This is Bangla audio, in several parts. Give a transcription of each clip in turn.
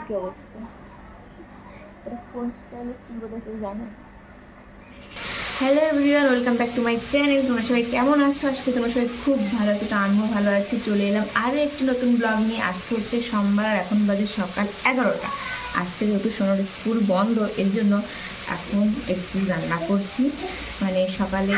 কি অবস্থা, কোন স্টাইলে কি বলে কেউ জানে। Hello everyone, welcome back to my channel. তোমরা সবাই কেমন আছো? আজকে তোমরা সবাই খুব ভালো আছো, তো আমিও ভালো আছি। চলে এলাম আরও একটি নতুন ব্লগ নিয়ে। আজকে হচ্ছে সোমবার, আর এখন বাজে সকাল 11টা। আজকে যেহেতু সোনার স্কুল বন্ধ, এর জন্য এখন একটু রান্না করছি। মানে সকালে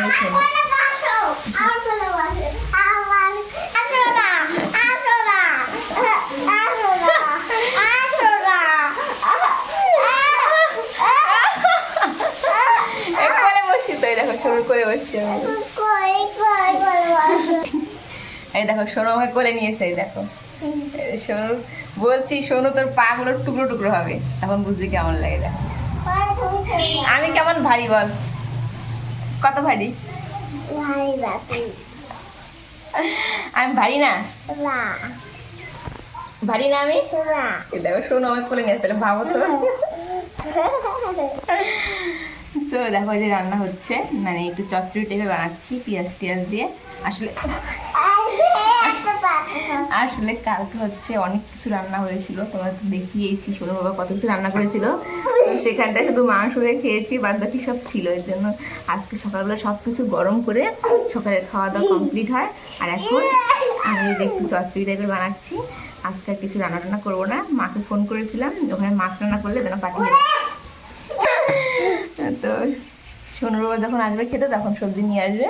দেখো শুরু করে বসছি এই দেখো সোনু আমাকে কোলে নিয়েছে। এই দেখো সোনু, বলছি সোনু তোর পা গুলো টুকরো টুকরো হবে, তখন বুঝবি কেমন লাগে। দেখো আমি কেমন ভারী বল, কত ভারী? আমি ভারী না, ভারী না আমি। দেখো সোনু আমাকে কোলে নিয়েছে, ভাবো তো। তো দেখো যে রান্না হচ্ছে, মানে একটু চচ্চড়ি টাইপের বানাচ্ছি পেঁয়াজ টিয়াজ দিয়ে। আসলে কালকে হচ্ছে অনেক কিছু রান্না হয়েছিল, তোমার তো দেখিয়েছি সোনু বাবা কত কিছু রান্না করেছিল। সেখানটায় শুধু মাংস দিয়ে খেয়েছি, বাদ বাকি সব ছিল। এর জন্য আজকে সকালবেলা সব কিছু গরম করে সকালের খাওয়া দাওয়া কমপ্লিট হয়। আর এখন আমি একটু চচ্চড়ি টাইপের বানাচ্ছি। আজকে আর কিছু রান্না টান্না করবো না, মাকে ফোন করেছিলাম ওখানে মাছ রান্না করলে যেন পাঠিয়ে দেয়। তো সোনুর বাবা যখন আসবে খেতে তখন সবজি নিয়ে আসবে।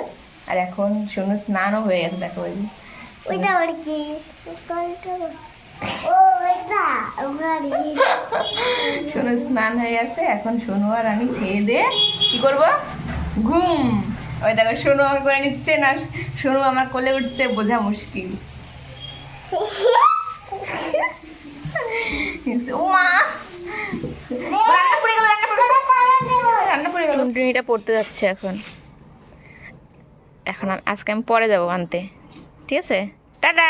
আর এখন সোনু স্নানও হয়ে গেছে, দেখো সোনু স্নান হয়ে গেছে। এখন সোনু আর আমি খেয়ে দিয়ে কি করবো, ঘুম। ওই দেখো সোনু আমাকে করে নিচ্ছে না, সোনু আমার কোলে উঠছে, বোঝা মুশকিল। ও মা, রান্না পড়ে গেল। টুনটুনিটা পড়তে যাচ্ছে এখন। এখন আজকে আমি পরে যাবো আনতে, ঠিক আছে? টাটা।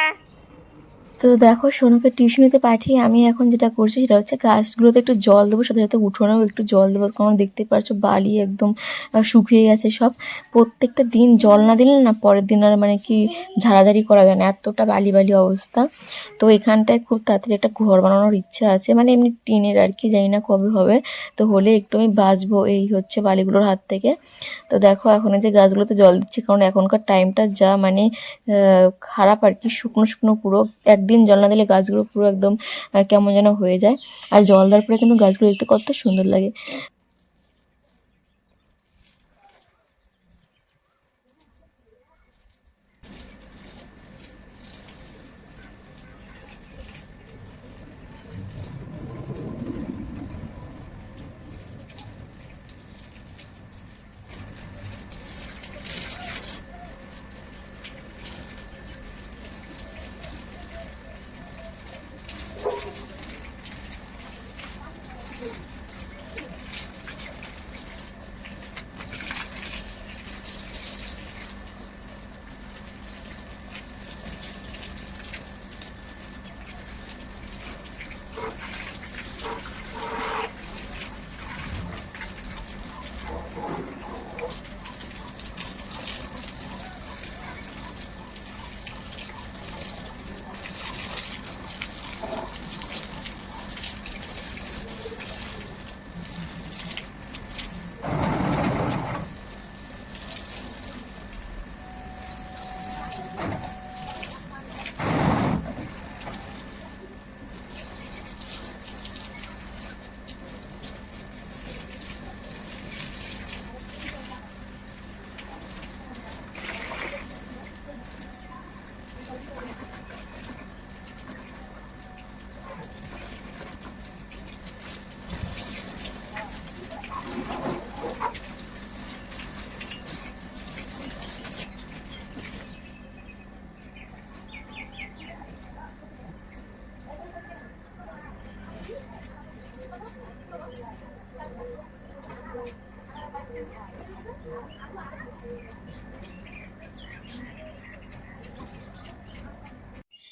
তো দেখো সোনুকে টিউশনিতে পাঠিয়ে আমি এখন যেটা করছি সেটা হচ্ছে গাছগুলোতে একটু জল দেবো, সাথে সাথে উঠোনেও একটু জল দেবো। কারণ দেখতে পাচ্ছো বালি একদম শুকিয়ে গেছে সব। প্রত্যেকটা দিন জল না দিলে না পরের দিন আর মানে কি ঝাড়াঝাড়ি করা যায় না, এতটা বালি বালি অবস্থা। তো এখানটায় খুব তাড়াতাড়ি একটা ঘর বানানোর ইচ্ছা আছে, মানে এমনি টিনের আর কি, জানি না কবে হবে। তো হলে একটু আমি বাঁচবো এই হচ্ছে বালিগুলোর হাত থেকে। তো দেখো এখন যে গাছগুলোতে জল দিচ্ছি, কারণ এখনকার টাইমটা যা মানে খারাপ আর কি, শুকনো শুকনো পুরো। একদিন জল না দিলে গাছগুলো পুরো একদম কেমন যেন হয়ে যায়। আর জল দেওয়ার পরে কিন্তু গাছগুলো দেখতে কত সুন্দর লাগে।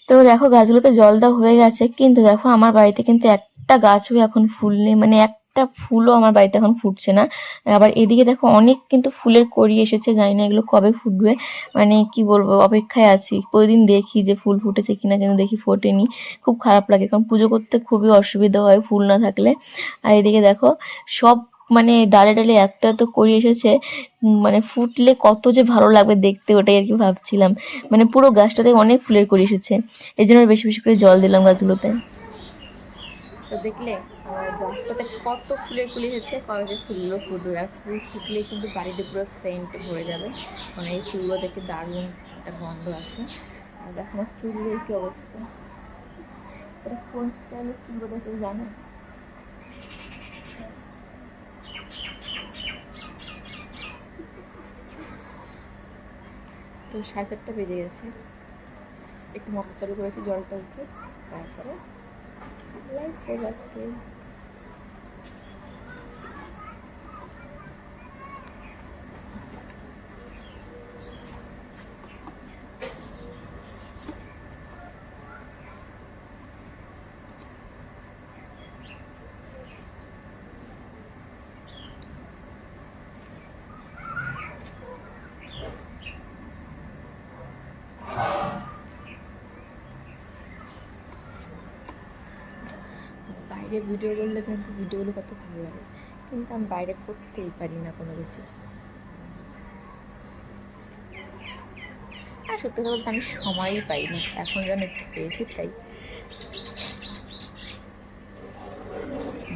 তো দেখো গাছগুলোতে জল দেওয়া হয়ে গেছে, কিন্তু দেখো আমার বাড়িতে কিন্তু একটা গাছও এখন ফুল নেই, মানে একটা ফুলও আমার বাড়িতে এখন ফুটছে না। আবার এদিকে দেখো অনেক কিন্তু ফুলের কড়ি এসেছে, জানি না এগুলো কবে ফুটবে, মানে কি বলবো, অপেক্ষায় আছি। প্রতিদিন দেখি যে ফুল ফুটেছে কিনা, কিন্তু দেখি ফোটেনি। খুব খারাপ লাগে, কারণ পুজো করতে খুবই অসুবিধা হয় ফুল না থাকলে। আর এদিকে দেখো সব মানে ডালে ডালে এত এত কড়ি এসেছে, মানে ফুটলে কত যে ভালো লাগবে দেখতে, ওটাই আর কি ভাবছিলাম। মানে পুরো গাছটাতে অনেক ফুলের কড়ি এসেছে, এই জন্য বেশি বেশি করে জল দিলাম গাছগুলোতে। তো দেখলে আমার গাছটাতে কত ফুলের কুলি হয়েছে, কবে যে ফুলগুলো ফুটবে, আর ফুল ফুটলে কিন্তু বাড়িতে পুরো সেন্ট ভরে যাবে, মানে এই ফুলগুলো দেখে দারুণ একটা গন্ধ আছে। আর দেখো আমার চুলের কি অবস্থা, এটা কোন স্টাইলের চুলগুলো দেখে জানো? তো 7:30 বেজে গেছে, একটু মোটর চালু করেছি, জলটা উঠে তারপরে লাইট করবো আজকে। বাইরে ভিডিও করলে কিন্তু ভিডিওগুলো কত ভালো লাগে, কিন্তু আমি বাইরে করতেই পারি না কোনো কিছু। আর সত্যি কথা বলতে আমি সময়ই পাই না, এখন যেন একটু পেয়েছি তাই।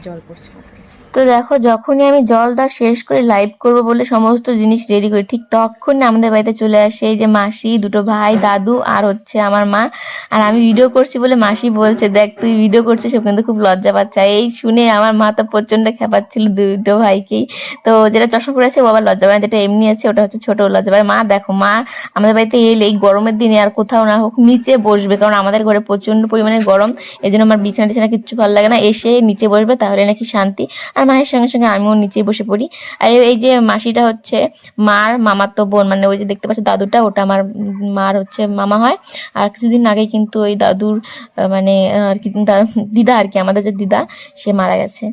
জল পড়ছে মাথায়। তো দেখো যখনই আমি জল দেওয়া শেষ করে লাইভ করব বলে সমস্ত জিনিস রেডি করি, ঠিক তখনই আমাদের বাড়িতে চলে আসে এই যে মাসি, দুটো ভাই, দাদু আর হচ্ছে আমার মা। আর আমি ভিডিও করছি বলে মাসি বলছে, দেখ তুই ভিডিও করছিস, সে কিন্তু খুব লজ্জা পাচ্ছে। এই শুনে আমার মা তো প্রচন্ড খেপাচ্ছিল দুটো ভাইকেই। তো যেটা চশমা পরে আছে ও আবার লজ্জা পায় না, যেটা এমনি আছে ওটা হচ্ছে ছোট লজ্জা পায়। মা দেখো, মা আমাদের বাড়িতে এলে এই গরমের দিনে আর কোথাও না হোক নিচে বসবে, কারণ আমাদের ঘরে প্রচন্ড পরিমাণে গরম, এই জন্য আমার বিছানা টিছানা কিচ্ছু ভালো লাগে না, এসে নিচে বসবে তাহলে নাকি শান্তি। আর মায়ের সঙ্গে সঙ্গে আমিও নিচে বসে পড়ি। আর এই যে মাসিটা হচ্ছে মার মামাতো বোন, মানে ওই যে দেখতে পাচ্ছ দাদুটা, ওটা আমার মার হচ্ছে মামা হয়। আর কিছুদিন আগে কিন্তু ওই দাদুর মানে আর কি দিদা আর কি, আমাদের যে দিদা সে মারা গেছে।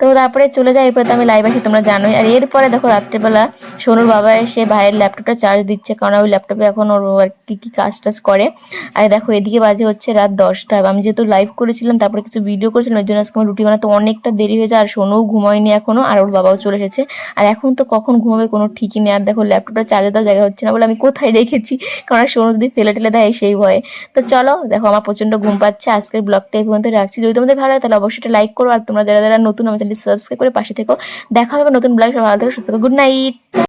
তো তারপরে চলে যায়, এরপরে তো আমি লাইভ আসি তোমরা জানোই। আর এরপরে দেখো রাত্রেবেলা সোনুর বাবা এসে ভাইয়ের ল্যাপটপটা চার্জ দিচ্ছে, কারণ ওই ল্যাপটপে এখন ওর আর কি কি কাজ টাজ করে। আর দেখো এদিকে বাজে হচ্ছে রাত 10টা। আমি যেহেতু লাইভ করেছিলাম তারপরে কিছু ভিডিও করেছিলাম, ওই জন্য আজকে আমার রুটি বানাতে অনেকটা দেরি হয়ে যায়। আর সোনুও ঘুমায়নি এখনো, আর ওর বাবাও চলে এসেছে। আর এখন তো কখন ঘুমাবে কোনো ঠিকই নেই। আর দেখো ল্যাপটপটা চার্জে দেওয়ার জায়গা হচ্ছে না বলে আমি কোথায় রেখেছি, কারণ সোনু যদি ফেলে টেলে দেয় সেই ভয়ে। তো চলো দেখো আমার প্রচন্ড ঘুম পাচ্ছে, আজকের ব্লগটা এই পর্যন্ত রাখছি। যদি তোমাদের ভালো লাগে তাহলে অবশ্যই একটা লাইক করো, আর তোমরা যারা যারা নতুন আমার চ্যানেলটি সাবস্ক্রাইব করে পাশে থেকো। দেখা হবে নতুন ব্লগ, ভালো থেকো, সুস্থ থেকো, গুড নাইট।